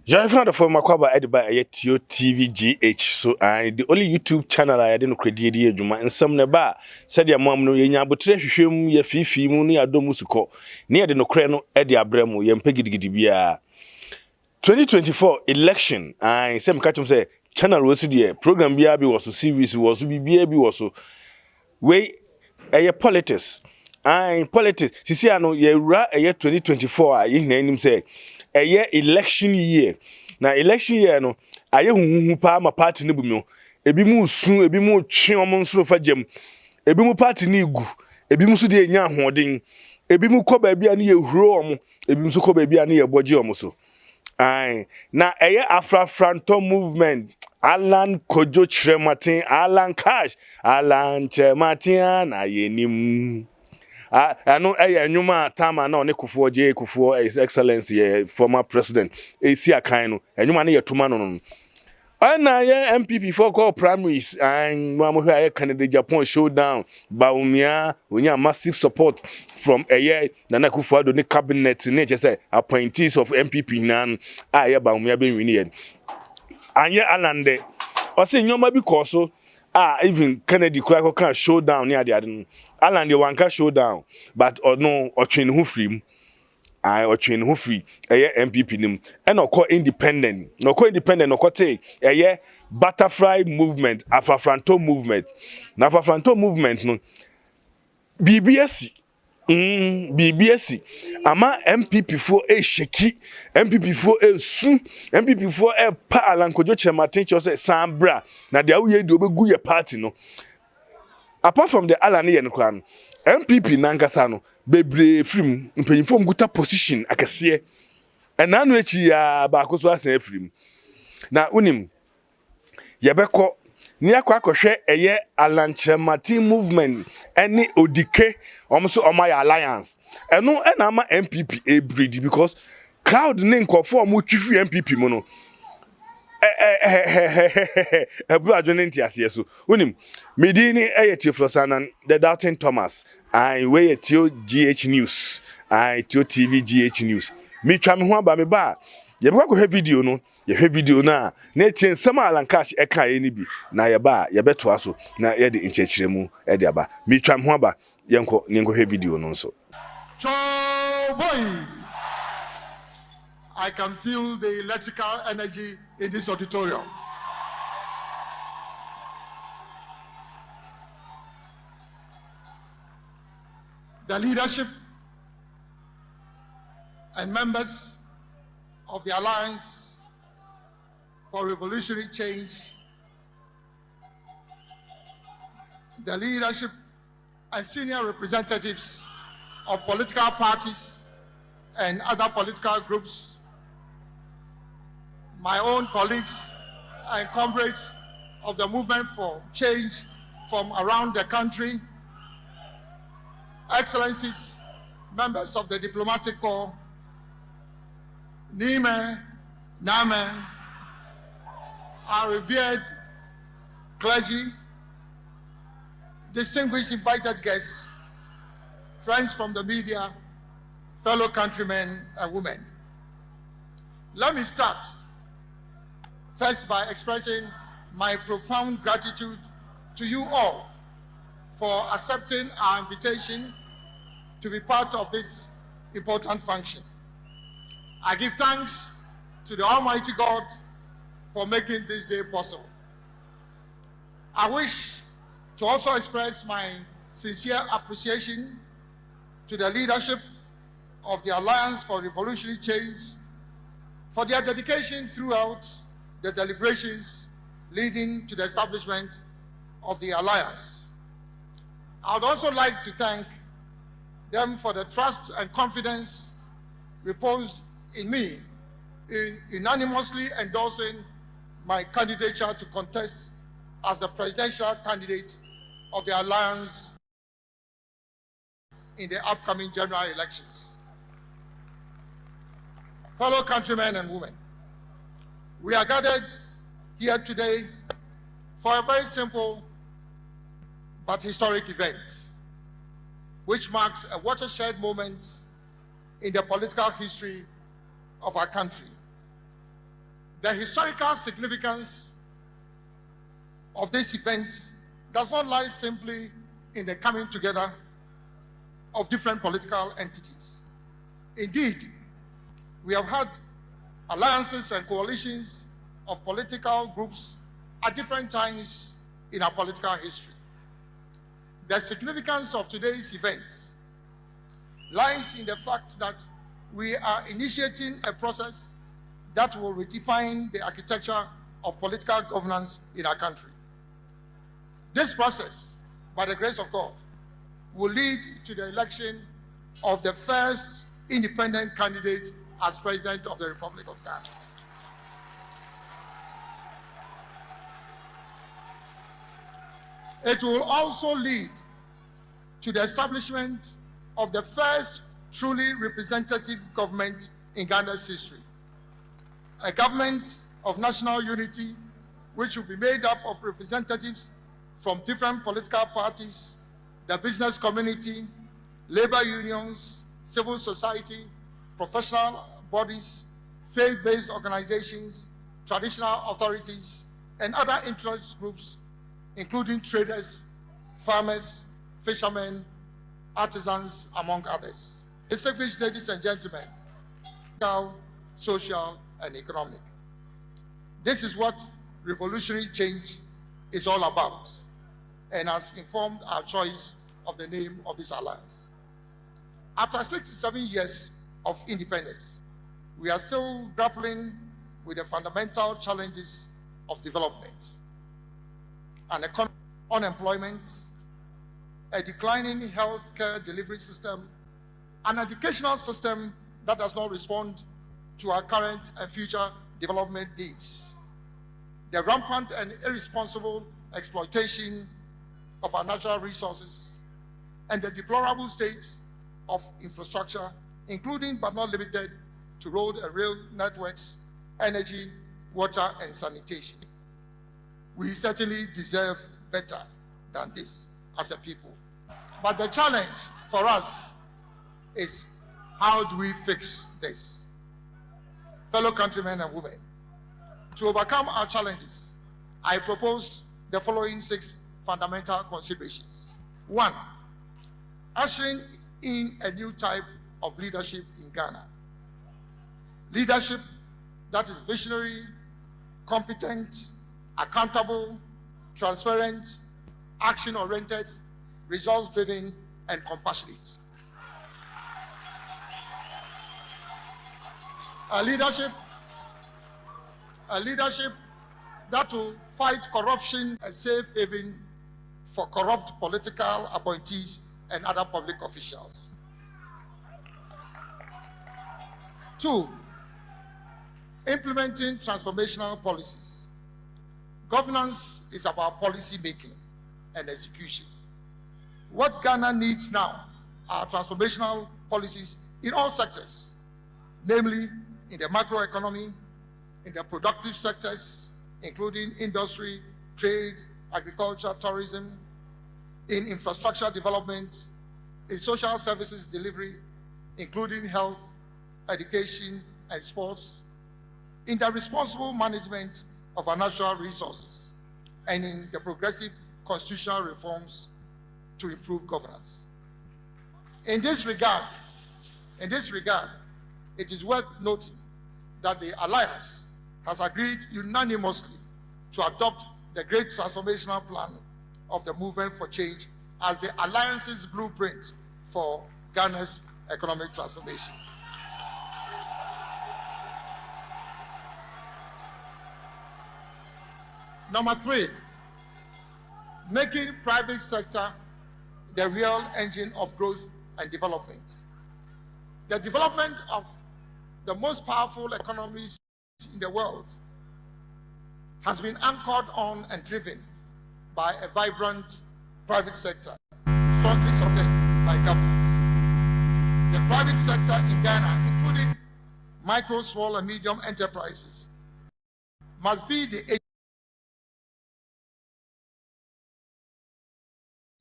Joy from the former Kwaba edited by THEO GH. So the only YouTube channel I didn't credit you and some neba said your mom no yenya butre hwehwem ye fifi mu ne adomu suko near the no kreno edi abremu ye mpegidi bia 2024 election I sem catch him say channel was the program bia bi was so series was bia bi was so we politics politics sisi ano ye ra 2024 ye hinanim say election year. Now election year no aye huhu pa ma party ne bumi ebi mu su ebi mu twe omo nso fa jam ebi mu party ne gu ebi mu so de nya ahoden ebi mu ko ba bia ne ye huro omo ebi mu so ko ba bia ne ye boje omo so na afrafranto movement Alan Kojo Chrematin Alan Cash Alan Chrematin na yenim ano enyuma tama na one Kufuor His Excellency former president esi akan no enyuma na yetuma no na ye NPP for call primaries and mamu hwe Canada Japan showdown Bawumia onya massive support from Nana Kufuor ne cabinet ne say appointees of NPP nan Bawumia be win anye alande o se nyoma bi koso even Kennedy Kwako can showdown near the other. Alan the one can showdown, but or no or train who free. Or train who free a MPP nim and or independent. No independent or take a butterfly movement, Afrafranto movement. Now Afrafranto movement no BBS. BBS ama MPP for sheki MPP for su MPP for pa Alan Kojo Chrematin say sambra na dia we de obegu ye party no apart from the Alan ye no kran MPP nankasa no bebre film mpanyifo mguta position akese na no echi ya ba akoso asan afrim na unim ye beko ni akwa Alan Chrematin movement any odike omso omaya alliance eno na ama MPP a breed because crowd ne nkofo mo twifi MPP mo no ebru adwene ntiase so onim medini Theophilus the Doubting Thomas I we THEO GH news THEO TV GH news me twa me ho aba me ba ye be ko video no ye hwe video na etin sama Alan Cash eka ye ni bi na ye ba ye beto aso na ye de nchechiremu e de aba me twa me ho aba yenko hwe video no nso boy I can feel the electrical energy in this auditorium. The leadership and members of the Alliance for Revolutionary Change, the leadership and senior representatives of political parties and other political groups, my own colleagues and comrades of the movement for change from around the country, excellencies, members of the diplomatic corps, Nime, Name, our revered clergy, distinguished invited guests, friends from the media, fellow countrymen and women. Let me start first by expressing my profound gratitude to you all for accepting our invitation to be part of this important function. I give thanks to the Almighty God for making this day possible. I wish to also express my sincere appreciation to the leadership of the Alliance for Revolutionary Change for their dedication throughout the deliberations leading to the establishment of the Alliance. I would also like to thank them for the trust and confidence reposed in me in unanimously endorsing my candidature to contest as the presidential candidate of the Alliance in the upcoming general elections. Fellow countrymen and women, we are gathered here today for a very simple but historic event, which marks a watershed moment in the political history of our country. The historical significance of this event does not lie simply in the coming together of different political entities. Indeed, we have had alliances and coalitions of political groups at different times in our political history. The significance of today's event lies in the fact that we are initiating a process that will redefine the architecture of political governance in our country. This process, by the grace of God, will lead to the election of the first independent candidate as President of the Republic of Ghana. It will also lead to the establishment of the first truly representative government in Ghana's history, a government of national unity which will be made up of representatives from different political parties, the business community, labor unions, civil society, professional bodies, faith-based organizations, traditional authorities, and other interest groups, including traders, farmers, fishermen, artisans, among others. Distinguished ladies and gentlemen, social, and economic. This is what revolutionary change is all about, and has informed our choice of the name of this alliance. After 67 years of independence, we are still grappling with the fundamental challenges of development, an economic unemployment, a declining healthcare delivery system, an educational system that does not respond to our current and future development needs, the rampant and irresponsible exploitation of our natural resources, and the deplorable state of infrastructure, including but not limited to road and rail networks, energy, water, and sanitation. We certainly deserve better than this as a people. But the challenge for us is, how do we fix this? Fellow countrymen and women, to overcome our challenges, I propose the following 6 fundamental considerations. 1, ushering in a new type of leadership in Ghana. Leadership that is visionary, competent, accountable, transparent, action-oriented, results-driven, and compassionate. A leadership that will fight corruption, a safe haven for corrupt political appointees and other public officials. 2, implementing transformational policies. Governance is about policy making and execution. What Ghana needs now are transformational policies in all sectors, namely in the macroeconomy, in the productive sectors, including industry, trade, agriculture, tourism, in infrastructure development, in social services delivery, including health, education, and sports, in the responsible management of our natural resources, and in the progressive constitutional reforms to improve governance. In this regard, it is worth noting that the Alliance has agreed unanimously to adopt the Great Transformational Plan of the Movement for Change as the Alliance's blueprint for Ghana's economic transformation. Number 3, making private sector the real engine of growth and development. The development of the most powerful economies in the world has been anchored on and driven by a vibrant private sector, strongly supported by government. The private sector in Ghana, including micro, small, and medium enterprises, must be the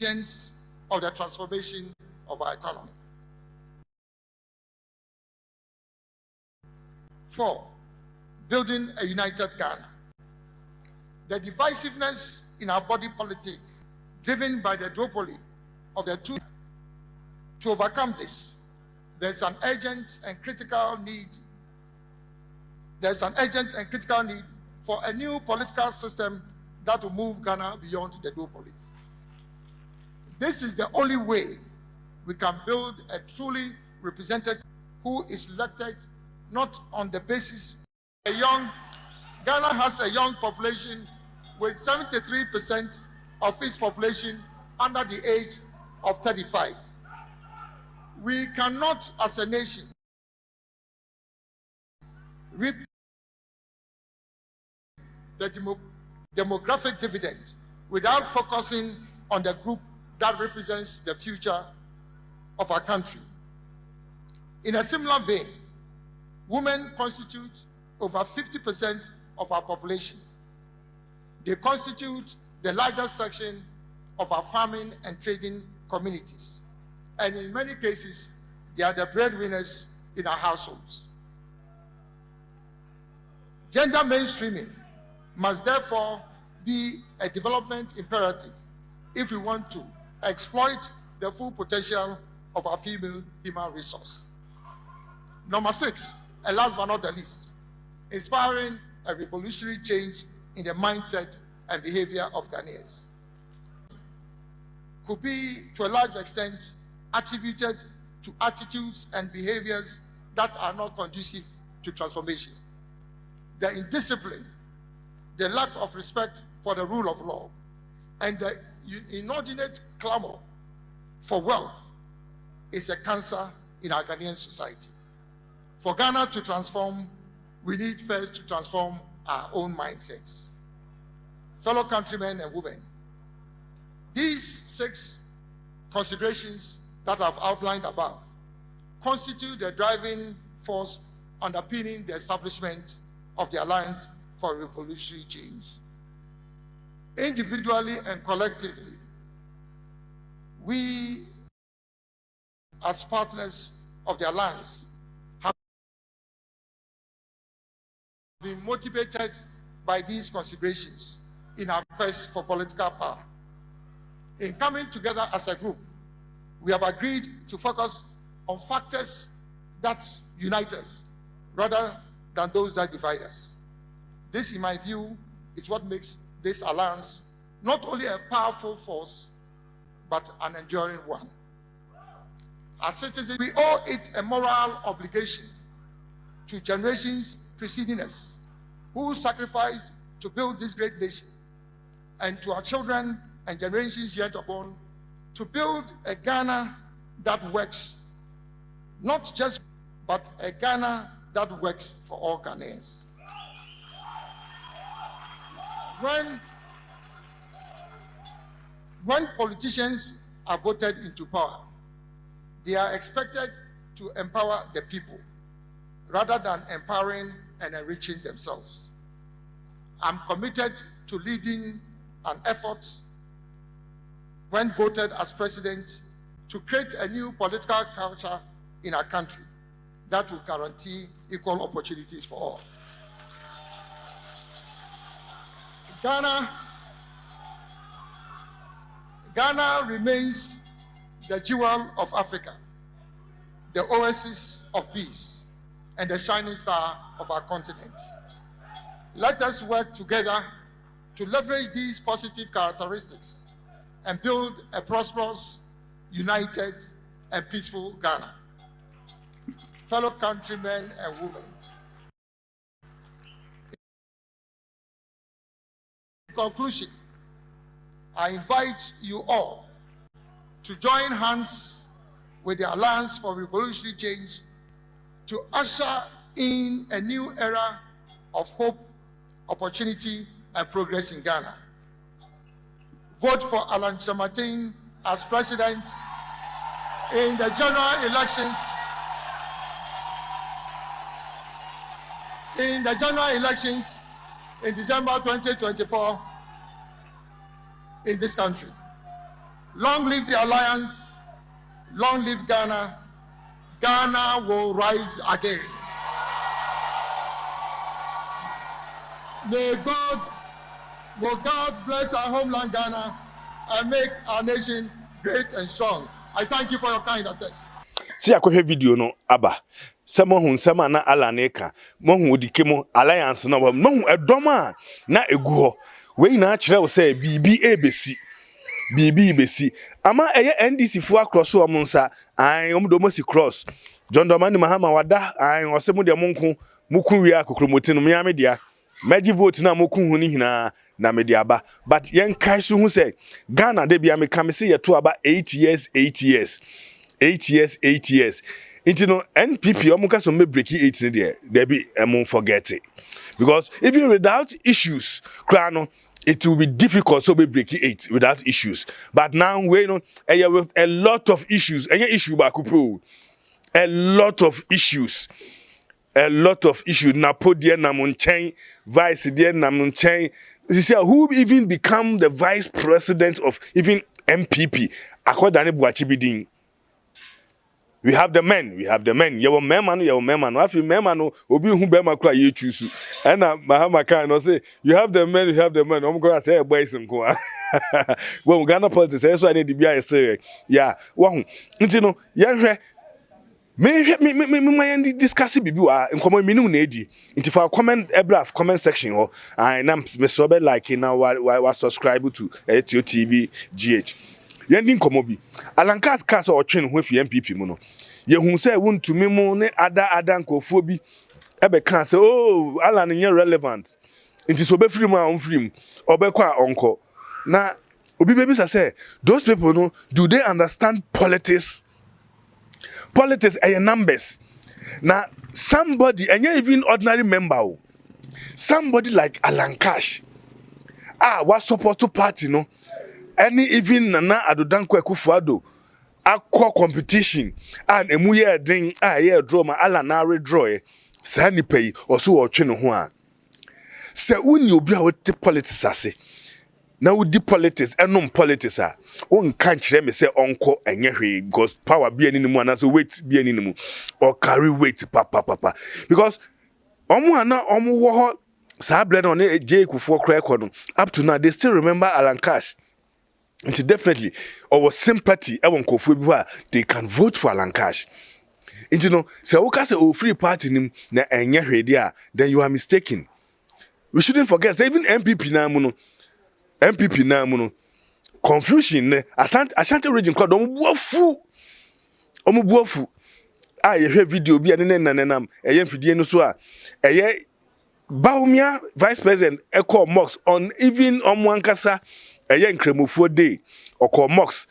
agents of the transformation of our economy. 4, building a united Ghana. The divisiveness in our body politic, driven by the duopoly of the two, to overcome this, there's an urgent and critical need for a new political system that will move Ghana beyond the duopoly. This is the only way we can build a truly representative who is elected not on the basis Ghana has a young population with 73% of its population under the age of 35. We cannot, as a nation, reap the demographic dividend without focusing on the group that represents the future of our country. In a similar vein, women constitute over 50% of our population. They constitute the largest section of our farming and trading communities. And in many cases, they are the breadwinners in our households. Gender mainstreaming must therefore be a development imperative if we want to exploit the full potential of our female human resource. Number 6, and last but not the least, inspiring a revolutionary change in the mindset and behavior of Ghanaians could be, to a large extent, attributed to attitudes and behaviors that are not conducive to transformation. The indiscipline, the lack of respect for the rule of law, and the inordinate clamor for wealth is a cancer in our Ghanaian society. For Ghana to transform, we need first to transform our own mindsets. Fellow countrymen and women, these 6 considerations that I've outlined above constitute the driving force underpinning the establishment of the Alliance for Revolutionary Change. Individually and collectively, we, as partners of the Alliance, have been motivated by these considerations in our quest for political power. In coming together as a group, we have agreed to focus on factors that unite us rather than those that divide us. This, in my view, is what makes this alliance not only a powerful force, but an enduring one. As citizens, we owe it a moral obligation to generations preceding us who sacrificed to build this great nation, and to our children and generations yet unborn to build a Ghana that works, not just, but a Ghana that works for all Ghanaians. When politicians are voted into power, they are expected to empower the people rather than empowering and enriching themselves. I'm committed to leading an effort when voted as president to create a new political culture in our country that will guarantee equal opportunities for all. Ghana remains the jewel of Africa, the oasis of peace, and the shining star of our continent. Let us work together to leverage these positive characteristics and build a prosperous, united, and peaceful Ghana. Fellow countrymen and women, in conclusion, I invite you all to join hands with the Alliance for Revolutionary Change to usher in a new era of hope, opportunity, and progress in Ghana. Vote for Alan Chamatin as president in the general elections. In December 2024 in this country. Long live the Alliance, long live Ghana. Ghana will rise again. May God bless our homeland Ghana and make our nation great and strong. I thank you for your kind attention. See akɔhwɛ video no aba. Sɛ mohu nsɛm na ala ne ka. Mohu odike mo alliance na mohu ɛdɔm a na egu hɔ. We na kyerɛ wo sɛ bibi ebesi. Bibi besi. Ama ɛyɛ NDC fo across wo mo nsa. Ai om do mo si cross. John Domani Mahama wada ai ɔsɛ mo de muku wi akokromoti no me media. Meji vote na moku hu ni hina na mediaba. But yen kai so hu say Ghana de bia me kam se yeto aba 8 years. 8 years. Into no NPP omuka so me break 8 ni there. There be forget it. Because even without issues, krano it will be difficult so be break 8 without issues. But now we know with a lot of issues. Any issue ba kupo. A lot of issues. Napo dear Namunchain, vice dear Namunchain. You see, who even become the vice president of even NPP? According to Buachibidin. We have the men. You memman. I feel memman obi who be makwa you choose. And Mahama can say, you have the men. I'm going to say, boy, some go. Well, Ghana politics, that's why I need to be a say. Yeah, well, you know, yeah. Me discuss bibi wa nkomo minu na edi nti for comment comment section ho and am me so be like na wa subscribe to THEO TV GH yendi nkomo bi alankas cast o twen ho fi NPP mu no ye hu say wontumi mu ne ada nkofo bi e be kan say oh alan nye relevant nti so be free mu a on free mu obekọ a onko na obi be bi say those people no do they understand politics? Politics are numbers. Now, somebody, and you're even ordinary member, somebody like Alan Cash, what support to party, no? Any even Nana Adodankwe Kufuado, aqua competition, and a muye ding, yeah, drama, Alanare draw, Sani pay, or so or Chino Juan. Say, when you be out the politics, I say. Now the politics and non-politics are on country me say uncle and ye because power be any more as weight be any more or carry weight papa because omu wo sa bread on a J Kufuor record up to now they still remember Alan Cash. And definitely our sympathy e won Kufuor bi they can vote for Alan Cash. And you know say we can say o free party nim na enye hwede a then you are mistaken. We shouldn't forget say even NPP na mu no NPP na mu no confusion ne Ashanti region kwa omubuafu ye hwe video bi ane nanam eye mfidie no so a eye Bawumia vice president eko mox on even omwankasa eye nkremofo day oko mox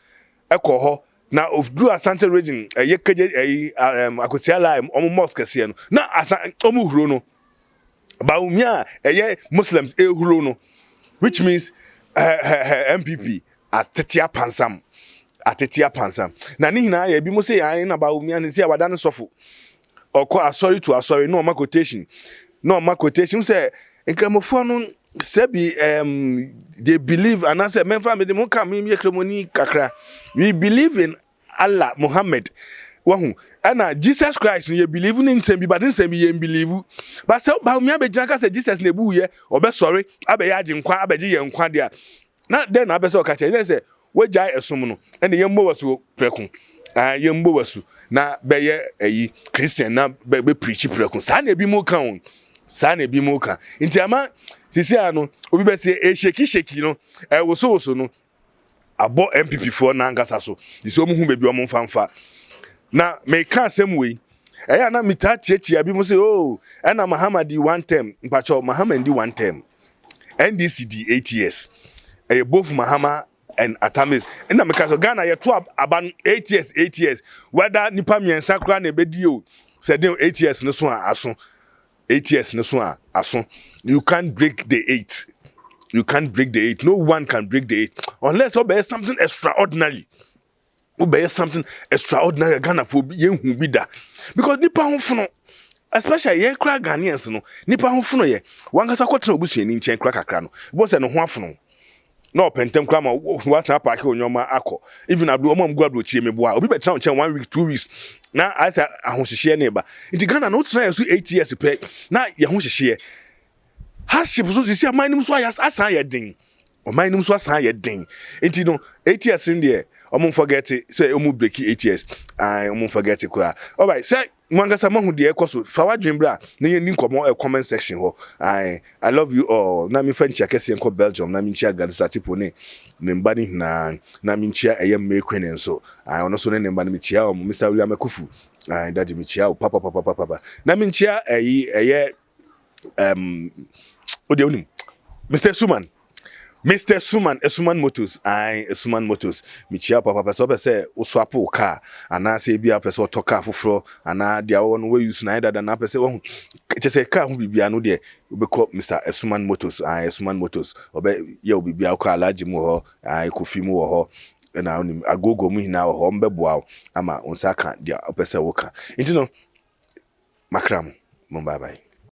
eko ho na of do Ashanti region eye keje akotiala mox kese no na omuhuro no Bawumia eye Muslims ehuro no which means MPP atetia pansam na ni hina ya bi mo say yan na Bawumia ni say wada ne sofo oko asori to asori no ma quotation say nkramofo no sebi they believe and I say memfa me dem ka me kremoni kakra we believe in Allah Muhammad wahu ana Jesus Christ you believe in him but him you believe but so Bawumia be janka say Jesus na bu ye obe sorry abe ya aginkwa abeji ye nkwa dia na then abe so ka che say we jai esum no ene ye mbo wasu prekun ye mbo wasu na be ye ayi Christian na be preach prekun sa na bi mu kan nti ama sisi ano obi be say e sheki no wo so no abo MPP for na ngasa so disi omu hu be bi omu mfamfa na me ka same way eya na mitatiatia bi mo say oh na Muhammad one term mpacho Muhammad di one term NDC di 8 years both Mahama and Atamis na me ka so Ghana ye to aban 8 years whether nipa miensa kra na ebedi o say 8 years no so aso 8 years no so aso you can't break the 8 no one can break the 8 unless obey something extraordinary Ghana for yen hu bi da because nipa honfono especially ye kra Ghanaians no nipa honfono ye wankasa kwotena obusuani nchen kra kakra no bo se no ho afono no pentem kra ma wasa park onyoma akọ even abdu omam guabdo chie meboa obi betra nchen 1 week 2 weeks na asa ahohihye ne ba nti Ghana no tena so 8 years pe na ye hohihye hardship so see aman nim so asan ye den aman nim so asan ye den enti no ATS in there omo forget it say omo break ATS I omo forget it kwa alright say mwangasa mahu de ekoso fa wadwen bra na ye ni nkomo comment section ho I love you all na mi fanchi akese enko Belgium na mi nchi agadisa tipo ne mba ni na mi nchi eye mekwen nso ono so ne mba ni mi chia o Mr. William Akufu daddy mi chia o papa na mi nchi eye ode onim Mr. Suman Motors Suman Motors mi chia papa so be say wo swap car ana say bia pese to car foforo ana dia won we use na dada na pese wo che car hu bibia no de we call Mr. Suman Motors Suman Motors obe ye bibia ko alaji mu ho kofi mu ho na onim agogo mu hina ho mbeboa ama onsa ka dia pese wo ka enti no makram mo bye bye.